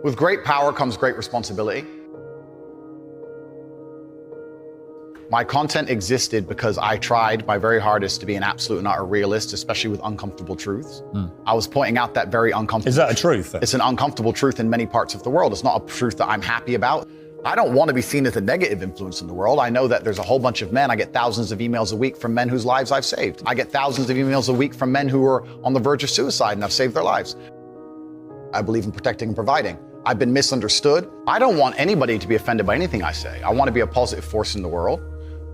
With great power comes great responsibility. My content existed because I tried my very hardest to be an absolute and utter realist, especially with uncomfortable truths. I was pointing out that very uncomfortable. Is that a truth? It's an uncomfortable truth in many parts of the world. It's not a truth that I'm happy about. I don't want to be seen as a negative influence in the world. I know that there's a whole bunch of men. I get thousands of emails a week from men whose lives I've saved. I get thousands of emails a week from men who are on the verge of suicide and I've saved their lives. I believe in protecting and providing. I've been misunderstood. I don't want anybody to be offended by anything I say. I want to be a positive force in the world.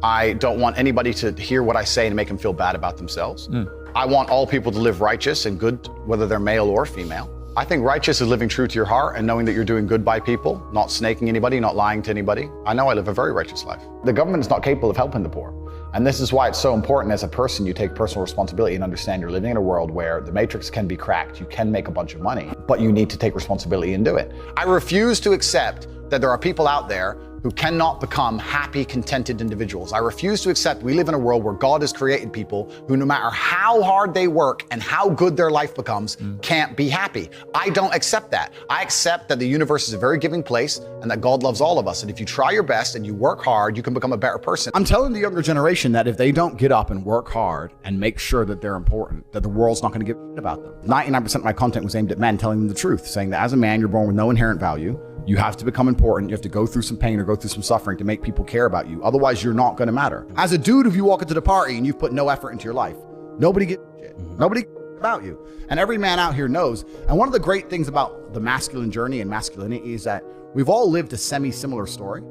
I don't want anybody to hear what I say and make them feel bad about themselves. I want all people to live righteous and good, whether they're male or female. I think righteous is living true to your heart and knowing that you're doing good by people, not snaking anybody, not lying to anybody. I know I live a very righteous life. The government is not capable of helping the poor. And this is why it's so important as a person, you take personal responsibility and understand you're living in a world where the matrix can be cracked. You can make a bunch of money, but you need to take responsibility and do it. I refuse to accept that there are people out there who cannot become happy, contented individuals. I refuse to accept we live in a world where God has created people who, no matter how hard they work and how good their life becomes, can't be happy. I don't accept that. I accept that the universe is a very giving place and that God loves all of us. And if you try your best and you work hard, you can become a better person. I'm telling the younger generation that if they don't get up and work hard and make sure that they're important, that the world's not going to give a shit about them. 99% of my content was aimed at men, telling them the truth, saying that as a man, you're born with no inherent value. You have to become important. You have to go through some pain or go through some suffering to make people care about you. Otherwise, you're not going to matter. As a dude, if you walk into the party and you've put no effort into your life, nobody gives a shit. Nobody cares about you. And every man out here knows. And one of the great things about the masculine journey and masculinity is that we've all lived a semi-similar story.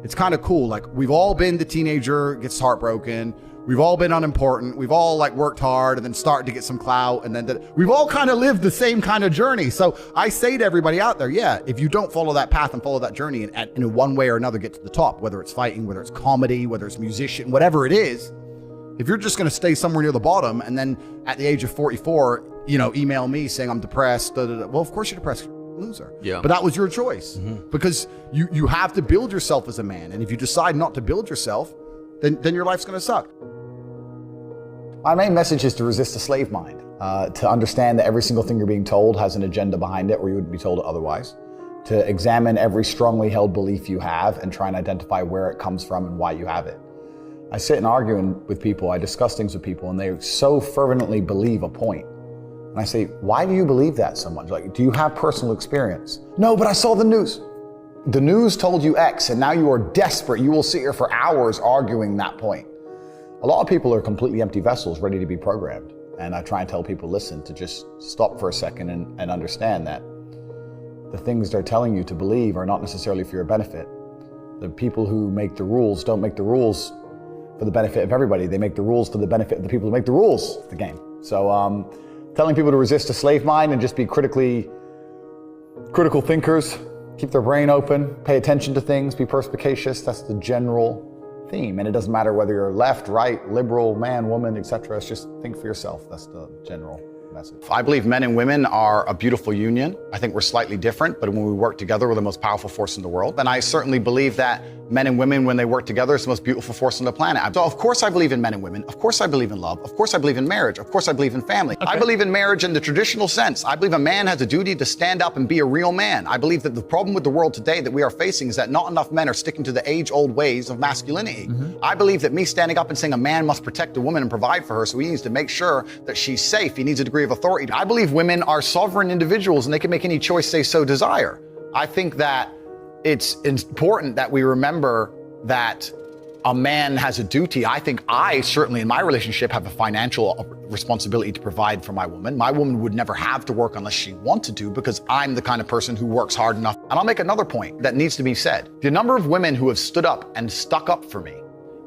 It's kind of cool. Like, we've all been the teenager, gets heartbroken. We've all been unimportant. We've all worked hard and then started to get some clout. And then we've all kind of lived the same kind of journey. So I say to everybody out there, yeah, if you don't follow that path and follow that journey and in one way or another get to the top, whether it's fighting, whether it's comedy, whether it's musician, whatever it is, if you're just going to stay somewhere near the bottom and then at the age of 44, email me saying I'm depressed, well, of course you're depressed. You're a loser. Yeah. But that was your choice because you have to build yourself as a man. And if you decide not to build yourself, then your life's going to suck. My main message is to resist the slave mind, to understand that every single thing you're being told has an agenda behind it or you wouldn't be told it otherwise, to examine every strongly held belief you have and try and identify where it comes from and why you have it. I sit and argue with people, I discuss things with people, and they so fervently believe a point. And I say, why do you believe that so much? Like, do you have personal experience? No, but I saw the news. The news told you X, and now you are desperate. You will sit here for hours arguing that point. A lot of people are completely empty vessels ready to be programmed. And I try and tell people, listen, to just stop for a second and understand that the things they're telling you to believe are not necessarily for your benefit. The people who make the rules don't make the rules for the benefit of everybody. They make the rules for the benefit of the people who make the rules of the game. So telling people to resist a slave mind and just be critical thinkers, keep their brain open, pay attention to things, be perspicacious, that's the general theme. And it doesn't matter whether you're left, right, liberal, man, woman, etc. It's just think for yourself. That's the general message. I believe men and women are a beautiful union. I think we're slightly different, but when we work together, we're the most powerful force in the world. And I certainly believe that men and women, when they work together, it's the most beautiful force on the planet. So of course I believe in men and women. Of course I believe in love. Of course I believe in marriage. Of course I believe in family. Okay. I believe in marriage in the traditional sense. I believe a man has a duty to stand up and be a real man. I believe that the problem with the world today that we are facing is that not enough men are sticking to the age-old ways of masculinity. I believe that me standing up and saying a man must protect a woman and provide for her, so he needs to make sure that she's safe. He needs a degree of authority. I believe women are sovereign individuals and they can make any choice they so desire. I think that it's important that we remember that a man has a duty. I think I certainly in my relationship have a financial responsibility to provide for my woman. My woman would never have to work unless she wanted to because I'm the kind of person who works hard enough. And I'll make another point that needs to be said. The number of women who have stood up and stuck up for me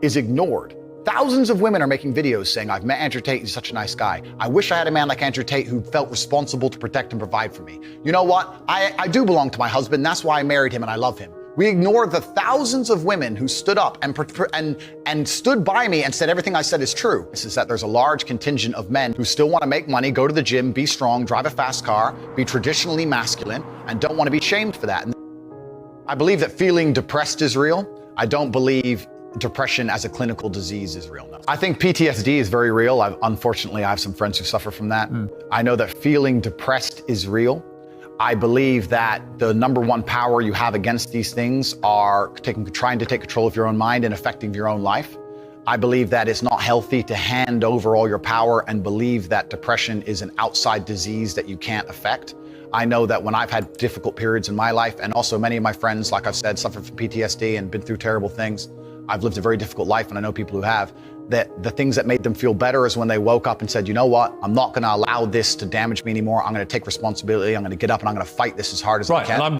is ignored. Thousands of women are making videos saying, I've met Andrew Tate, he's such a nice guy. I wish I had a man like Andrew Tate who felt responsible to protect and provide for me. You know what? I do belong to my husband. That's why I married him and I love him. We ignore the thousands of women who stood up and stood by me and said everything I said is true. This is that there's a large contingent of men who still want to make money, go to the gym, be strong, drive a fast car, be traditionally masculine, and don't want to be shamed for that. And I believe that feeling depressed is real. I don't believe depression as a clinical disease is real. No. I think PTSD is very real. Unfortunately, I have some friends who suffer from that. I know that feeling depressed is real. I believe that the number one power you have against these things are trying to take control of your own mind and affecting your own life. I believe that it's not healthy to hand over all your power and believe that depression is an outside disease that you can't affect. I know that when I've had difficult periods in my life, and also many of my friends, like I've said, suffer from PTSD and been through terrible things. I've lived a very difficult life, and I know people who have, that the things that made them feel better is when they woke up and said, you know what, I'm not gonna allow this to damage me anymore. I'm gonna take responsibility. I'm gonna get up and I'm gonna fight this as hard as I can.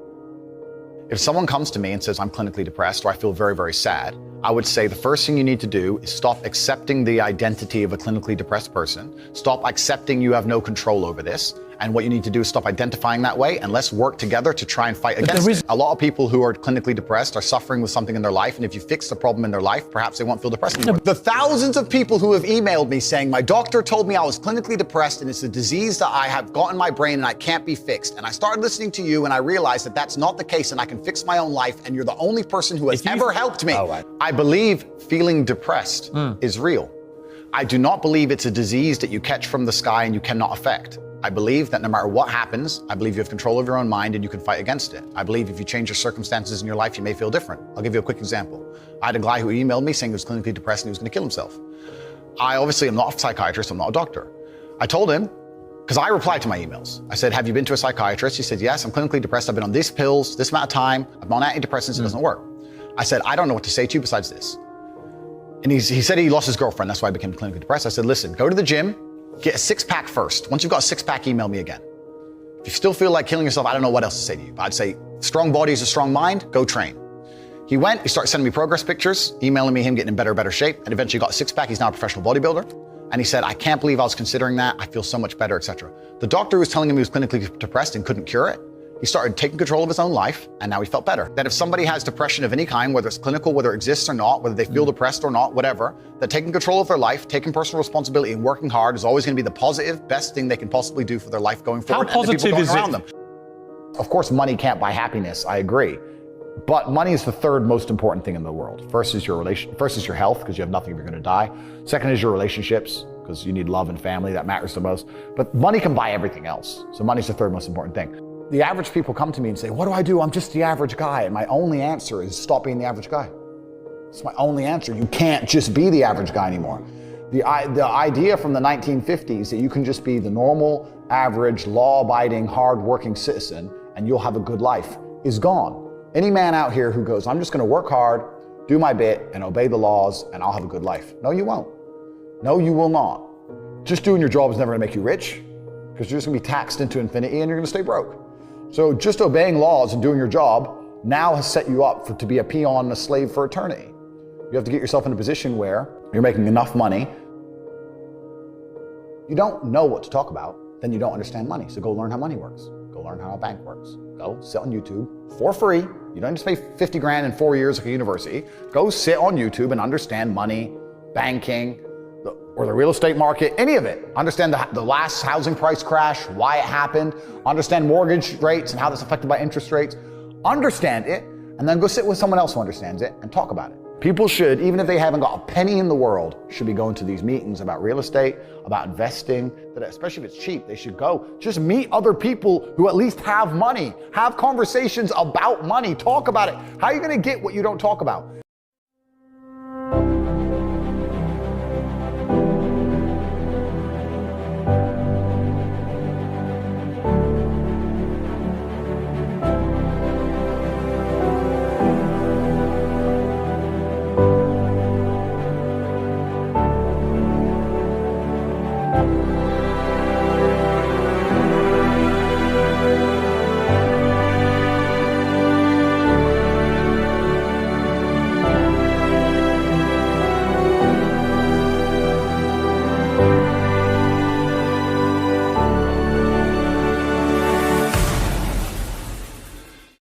If someone comes to me and says, I'm clinically depressed, or I feel very, very sad, I would say the first thing you need to do is stop accepting the identity of a clinically depressed person. Stop accepting you have no control over this. And what you need to do is stop identifying that way, and let's work together to try and fight against it. A lot of people who are clinically depressed are suffering with something in their life, and if you fix the problem in their life, perhaps they won't feel depressed anymore. The thousands of people who have emailed me saying, my doctor told me I was clinically depressed and it's a disease that I have got in my brain and I can't be fixed. And I started listening to you and I realized that that's not the case and I can fix my own life, and you're the only person who has ever helped me. I believe feeling depressed is real. I do not believe it's a disease that you catch from the sky and you cannot affect. I believe that no matter what happens, I believe you have control of your own mind and you can fight against it. I believe if you change your circumstances in your life, you may feel different. I'll give you a quick example. I had a guy who emailed me saying he was clinically depressed and he was going to kill himself. I obviously am not a psychiatrist, I'm not a doctor. I told him, because I replied to my emails. I said, have you been to a psychiatrist? He said, yes, I'm clinically depressed. I've been on these pills, this amount of time. I'm on antidepressants, it doesn't work. I said, I don't know what to say to you besides this. And he said he lost his girlfriend, that's why I became clinically depressed. I said, listen, go to the gym, get a six-pack first. Once you've got a six-pack, email me again. If you still feel like killing yourself, I don't know what else to say to you. But I'd say, strong body is a strong mind, go train. He went, he started sending me progress pictures, emailing me him getting in better shape, and eventually got a six-pack. He's now a professional bodybuilder. And he said, I can't believe I was considering that. I feel so much better, etc. The doctor was telling him he was clinically depressed and couldn't cure it. He started taking control of his own life, and now he felt better. That if somebody has depression of any kind, whether it's clinical, whether it exists or not, whether they feel depressed or not, whatever, that taking control of their life, taking personal responsibility and working hard is always going to be the positive, best thing they can possibly do for their life going forward. How positive is it? Them. Of course, money can't buy happiness, I agree. But money is the third most important thing in the world. First is your health, because you have nothing if you're going to die. Second is your relationships, because you need love and family, that matters the most. But money can buy everything else. So money's the third most important thing. The average people come to me and say, what do I do? I'm just the average guy. And my only answer is stop being the average guy. It's my only answer. You can't just be the average guy anymore. The idea from the 1950s that you can just be the normal, average, law-abiding, hard-working citizen and you'll have a good life is gone. Any man out here who goes, I'm just going to work hard, do my bit, and obey the laws, and I'll have a good life. No, you won't. No, you will not. Just doing your job is never going to make you rich, because you're just going to be taxed into infinity and you're going to stay broke. So just obeying laws and doing your job now has set you up to be a peon and a slave for eternity. You have to get yourself in a position where you're making enough money. You don't know what to talk about, then you don't understand money. So go learn how money works. Go learn how a bank works. Go sit on YouTube for free. You don't just pay 50 grand in 4 years like a university. Go sit on YouTube and understand money, banking, or the real estate market, any of it. Understand the last housing price crash, why it happened, understand mortgage rates and how that's affected by interest rates. Understand it, and then go sit with someone else who understands it and talk about it. People should, even if they haven't got a penny in the world, should be going to these meetings about real estate, about investing, especially if it's cheap, they should go. Just meet other people who at least have money. Have conversations about money, talk about it. How are you gonna get what you don't talk about?